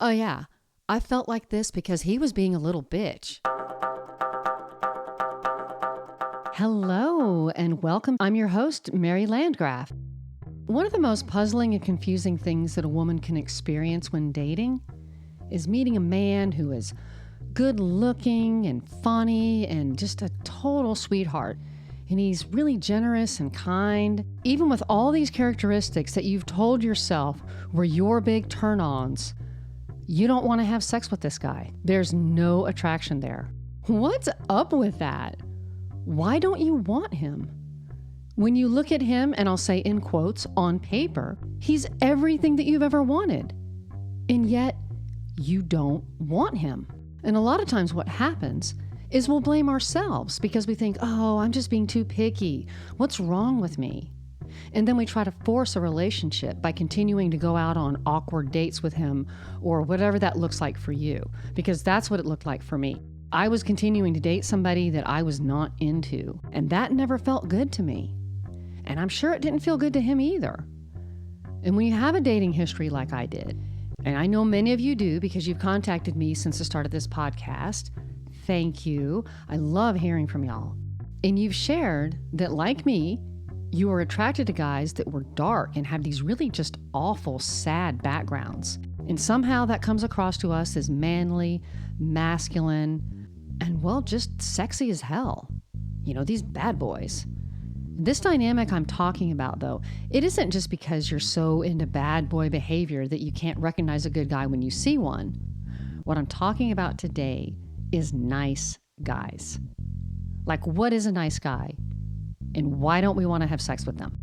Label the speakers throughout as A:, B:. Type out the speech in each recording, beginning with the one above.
A: Oh yeah, I felt like this because he was being a little bitch. Hello and welcome. I'm your host, Mary Landgraf. One of the most puzzling and confusing things that a woman can experience when dating is meeting a man who is good looking and funny and just a total sweetheart. And he's really generous and kind. Even with all these characteristics that you've told yourself were your big turn-ons, you don't want to have sex with this guy. There's no attraction there. What's up with that? Why don't you want him? When you look at him, and I'll say in quotes, on paper, he's everything that you've ever wanted. And yet, you don't want him. And a lot of times what happens is we'll blame ourselves because we think, oh, I'm just being too picky. What's wrong with me? And then we try to force a relationship by continuing to go out on awkward dates with him or whatever that looks like for you, because that's what it looked like for me. I was continuing to date somebody that I was not into, and that never felt good to me. And I'm sure it didn't feel good to him either. And when you have a dating history like I did, and I know many of you do because you've contacted me since the start of this podcast, thank you. I love hearing from y'all. And you've shared that, like me, you were attracted to guys that were dark and had these really just awful, sad backgrounds. And somehow that comes across to us as manly, masculine, and well, just sexy as hell. You know, these bad boys. This dynamic I'm talking about, though, it isn't just because you're so into bad boy behavior that you can't recognize a good guy when you see one. What I'm talking about today is nice guys. Like, what is a nice guy? And why don't we want to have sex with them?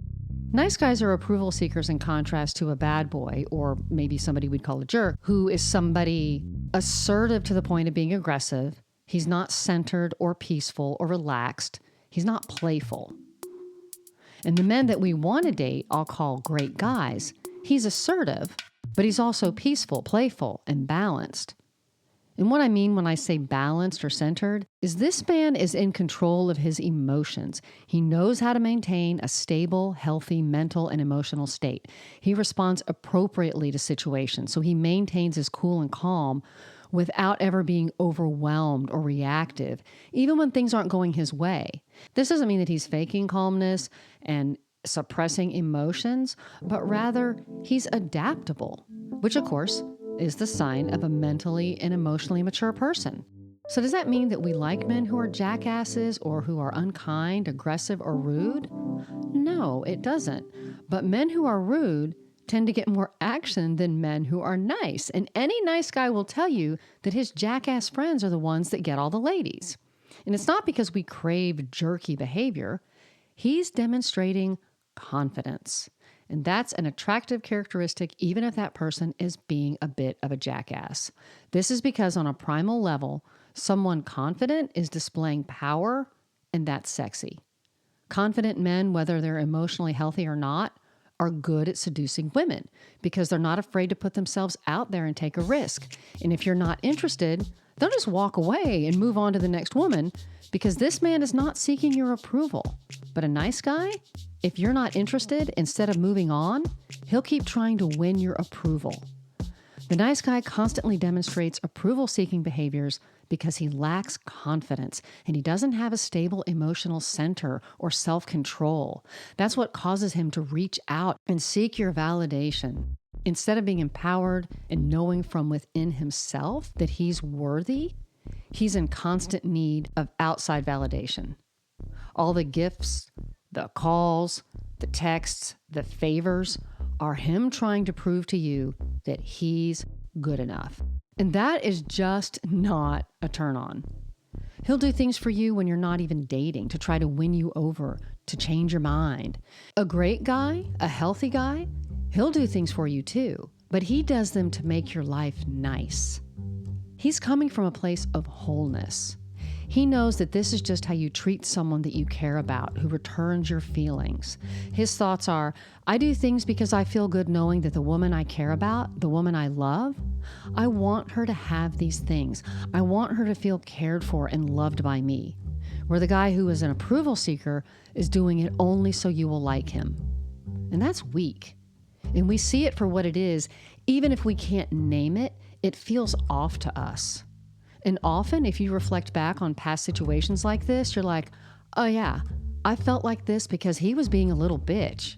A: Nice guys are approval seekers in contrast to a bad boy, or maybe somebody we'd call a jerk, who is somebody assertive to the point of being aggressive. He's not centered or peaceful or relaxed. He's not playful. And the men that we want to date, I'll call great guys. He's assertive, but he's also peaceful, playful, and balanced. And what I mean when I say balanced or centered is this man is in control of his emotions. He knows how to maintain a stable, healthy mental and emotional state. He responds appropriately to situations, so he maintains his cool and calm without ever being overwhelmed or reactive, even when things aren't going his way. This doesn't mean that he's faking calmness and suppressing emotions, but rather he's adaptable, which of course is the sign of a mentally and emotionally mature person. So does that mean that we like men who are jackasses or who are unkind, aggressive, or rude? No, it doesn't. But men who are rude tend to get more action than men who are nice. And any nice guy will tell you that his jackass friends are the ones that get all the ladies. And it's not because we crave jerky behavior. He's demonstrating confidence. And that's an attractive characteristic, even if that person is being a bit of a jackass. This is because on a primal level, someone confident is displaying power, and that's sexy. Confident men, whether they're emotionally healthy or not, are good at seducing women because they're not afraid to put themselves out there and take a risk. And if you're not interested, they'll just walk away and move on to the next woman because this man is not seeking your approval. But a nice guy, if you're not interested, instead of moving on, he'll keep trying to win your approval. The nice guy constantly demonstrates approval-seeking behaviors because he lacks confidence and he doesn't have a stable emotional center or self-control. That's what causes him to reach out and seek your validation. Instead of being empowered and knowing from within himself that he's worthy, he's in constant need of outside validation. All the gifts, the calls, the texts, the favors are him trying to prove to you that he's good enough. And that is just not a turn on. He'll do things for you when you're not even dating to try to win you over, to change your mind. A great guy, a healthy guy, he'll do things for you too, but he does them to make your life nice. He's coming from a place of wholeness. He knows that this is just how you treat someone that you care about, who returns your feelings. His thoughts are, I do things because I feel good knowing that the woman I care about, the woman I love, I want her to have these things. I want her to feel cared for and loved by me. Where the guy who is an approval seeker is doing it only so you will like him. And that's weak. And we see it for what it is, even if we can't name it, it feels off to us. And often, if you reflect back on past situations like this, you're like, oh yeah, I felt like this because he was being a little bitch.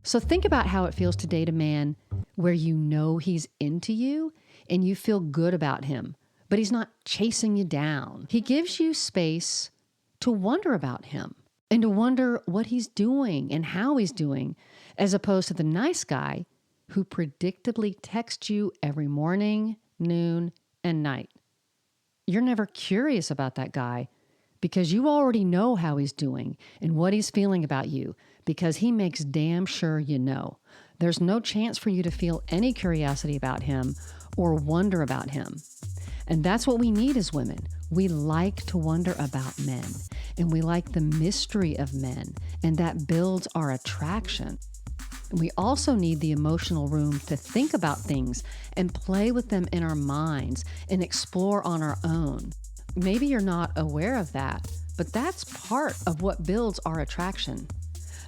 A: So think about how it feels to date a man where you know he's into you and you feel good about him, but he's not chasing you down. He gives you space to wonder about him and to wonder what he's doing and how he's doing, as opposed to the nice guy who predictably texts you every morning, noon, and night. You're never curious about that guy because you already know how he's doing and what he's feeling about you, because he makes damn sure you know. There's no chance for you to feel any curiosity about him or wonder about him. And that's what we need as women. We like to wonder about men, and we like the mystery of men, and that builds our attraction. We also need the emotional room to think about things and play with them in our minds and explore on our own. Maybe you're not aware of that, but that's part of what builds our attraction.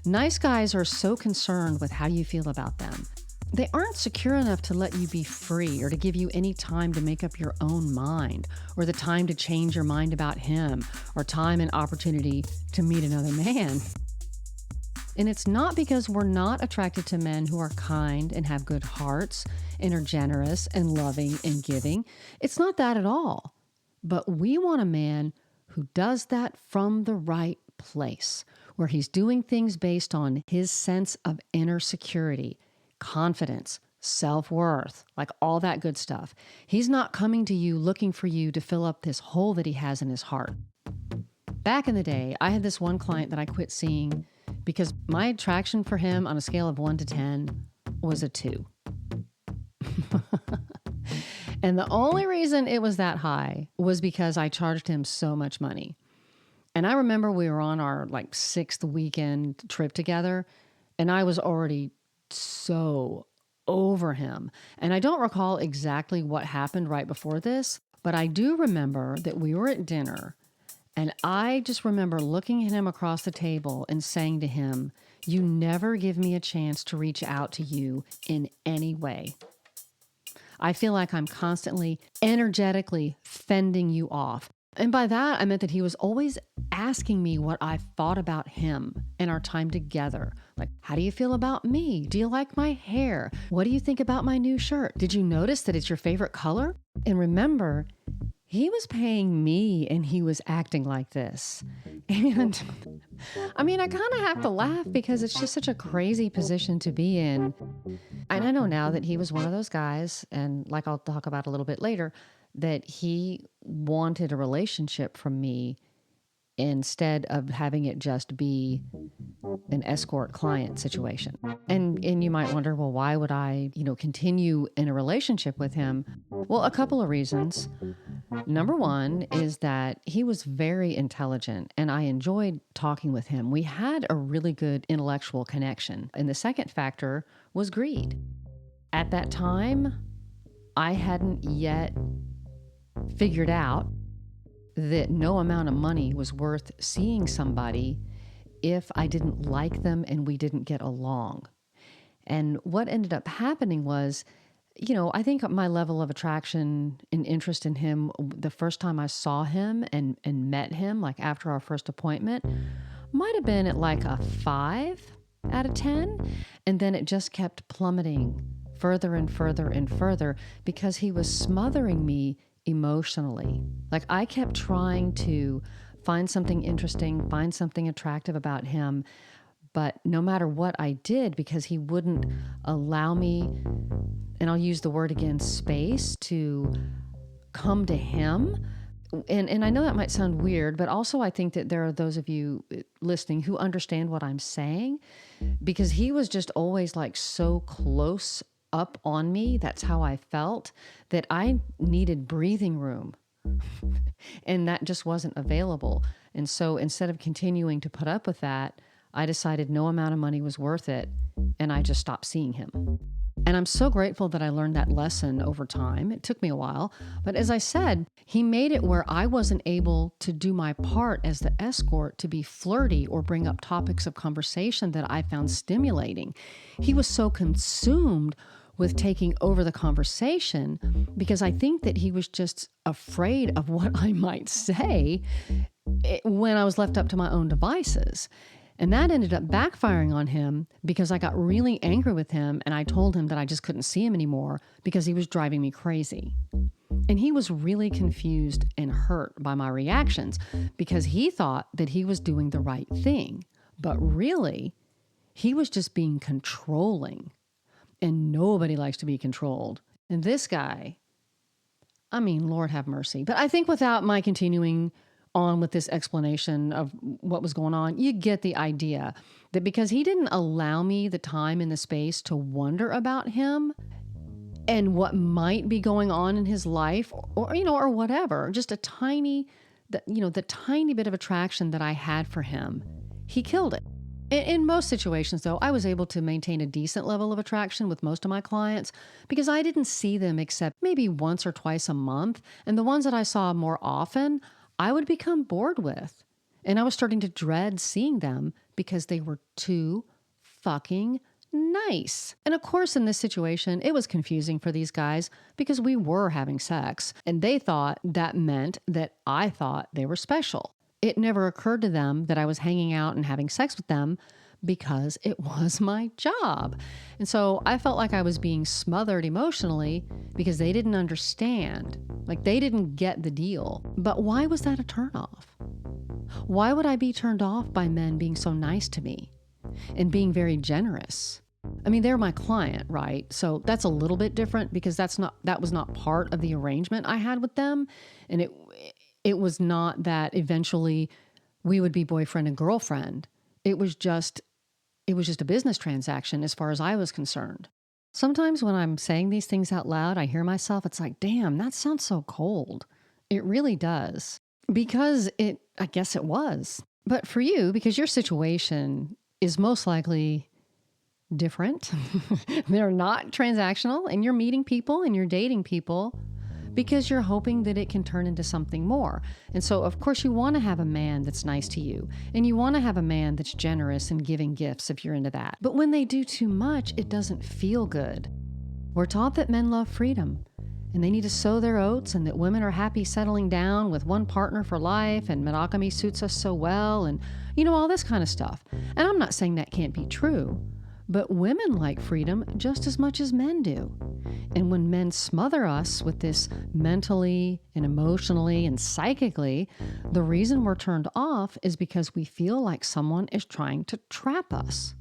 A: Nice guys are so concerned with how you feel about them. They aren't secure enough to let you be free or to give you any time to make up your own mind, or the time to change your mind about him, or time and opportunity to meet another man. And it's not because we're not attracted to men who are kind and have good hearts and are generous and loving and giving. It's not that at all. But we want a man who does that from the right place, where he's doing things based on his sense of inner security, confidence, self-worth, like all that good stuff. He's not coming to you looking for you to fill up this hole that he has in his heart. Back in the day, I had this one client that I quit seeing because my attraction for him on a scale of 1 to 10 was a 2. And the only reason it was that high was because I charged him so much money. And I remember we were on our 6th weekend trip together, and I was already so over him. And I don't recall exactly what happened right before this, but I do remember that we were at dinner, and I just remember looking at him across the table and saying to him, "You never give me a chance to reach out to you in any way. I feel like I'm constantly energetically fending you off." And by that, I meant that he was always asking me what I thought about him and our time together. Like, how do you feel about me? Do you like my hair? What do you think about my new shirt? Did you notice that it's your favorite color? And remember, he was paying me and he was acting like this. And I mean, I kind of have to laugh because it's just such a crazy position to be in. And I know now that he was one of those guys, and like I'll talk about a little bit later, that he wanted a relationship from me instead of having it just be an escort client situation. And you might wonder, well, why would I, continue in a relationship with him? Well, a couple of reasons. Number one is that he was very intelligent and I enjoyed talking with him. We had a really good intellectual connection. And the second factor was greed. At that time, I hadn't yet figured out that no amount of money was worth seeing somebody if I didn't like them and we didn't get along. And what ended up happening was, I think my level of attraction and interest in him, the first time I saw him and met him, like after our first appointment, might have been at like a 5 out of 10. And then it just kept plummeting further and further and further because he was smothering me emotionally. Like I kept trying to find something interesting, find something attractive about him. But no matter what I did, because he wouldn't allow me, and I'll use the word again, space to come to him. And I know that might sound weird, but also I think that there are those of you listening who understand what I'm saying, because he was just always like so close up on me. That's how I felt, that I needed breathing room. And that just wasn't available. And so instead of continuing to put up with that, I decided no amount of money was worth it, and I just stopped seeing him. And I'm so grateful that I learned that lesson over time. It took me a while, but as I said, he made it where I wasn't able to do my part as the escort to be flirty or bring up topics of conversation that I found stimulating. He was so consumed with taking over the conversation because I think that he was just afraid of what I might say when I was left up to my own devices. And that ended up backfiring on him because I got really angry with him and I told him that I just couldn't see him anymore because he was driving me crazy. And he was really confused and hurt by my reactions because he thought that he was doing the right thing. But really, he was just being controlling. And nobody likes to be controlled. And this guy, I mean, Lord have mercy. But I think without my continuing on with this explanation of what was going on, you get the idea that because he didn't allow me the time and the space to wonder about him and what might be going on in his life or whatever, just the tiny bit of attraction that I had for him, he killed it. In most situations, though, I was able to maintain a decent level of attraction with most of my clients because I didn't see them except maybe once or twice a month. And the ones that I saw more often, I would become bored with. And I was starting to dread seeing them because they were too fucking nice. And of course, in this situation, it was confusing for these guys because we were having sex and they thought that meant that I thought they were special. It never occurred to them that I was hanging out and having sex with them because it was my job. And so I felt like I was being smothered emotionally because they didn't understand. Like they didn't get the deal. But why was that a turnoff? Why would I be turned off by men being so nice to me and being very generous? I mean, they're my client, right? So that's a little bit different because that was not part of the arrangement I had with them. And it was not that eventually we would be boyfriend and girlfriend. It was just a business transaction as far as I was concerned. Sometimes when I'm saying these things out loud, I hear myself, it's like, damn, that sounds so cold. It really does. Because I guess it was. But for you, because your situation is most likely different, they're not transactional and you're meeting people and you're dating people because you're hoping that it can turn into something more. And so, of course, you want to have a man that's nice to you. And you want to have a man that's generous and giving gifts if you're into that. But when they do too much, it doesn't feel good. We're taught that men love freedom and they need to sow their oats and that women are happy settling down with one partner for life and monogamy suits us so well and, all this kind of stuff. And I'm not saying that can't be true. But women like freedom just as much as men do. And when men smother us with this mentally and emotionally and psychically, the reason we're turned off is because we feel like someone is trying to trap us.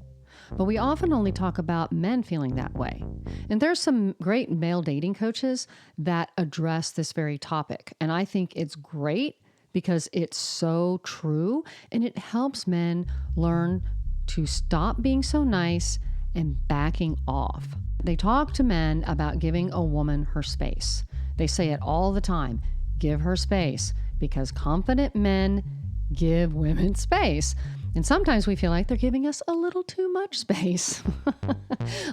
A: But we often only talk about men feeling that way. And there's some great male dating coaches that address this very topic. And I think it's great because it's so true and it helps men learn to stop being so nice and backing off. They talk to men about giving a woman her space. They say it all the time, give her space, because confident men give women space. And sometimes we feel like they're giving us a little too much space.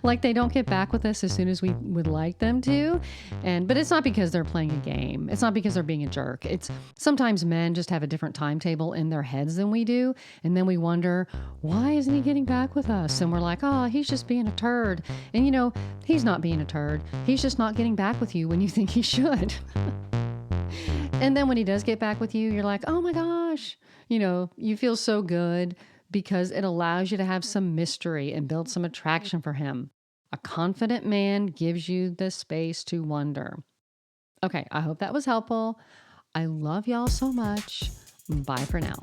A: Like they don't get back with us as soon as we would like them to. But it's not because they're playing a game. It's not because they're being a jerk. It's sometimes men just have a different timetable in their heads than we do. And then we wonder, why isn't he getting back with us? And we're like, oh, he's just being a turd. And he's not being a turd. He's just not getting back with you when you think he should. And then when he does get back with you, you're like, oh my gosh, you feel so good because it allows you to have some mystery and build some attraction for him. A confident man gives you the space to wonder. Okay, I hope that was helpful. I love y'all so much. Bye for now.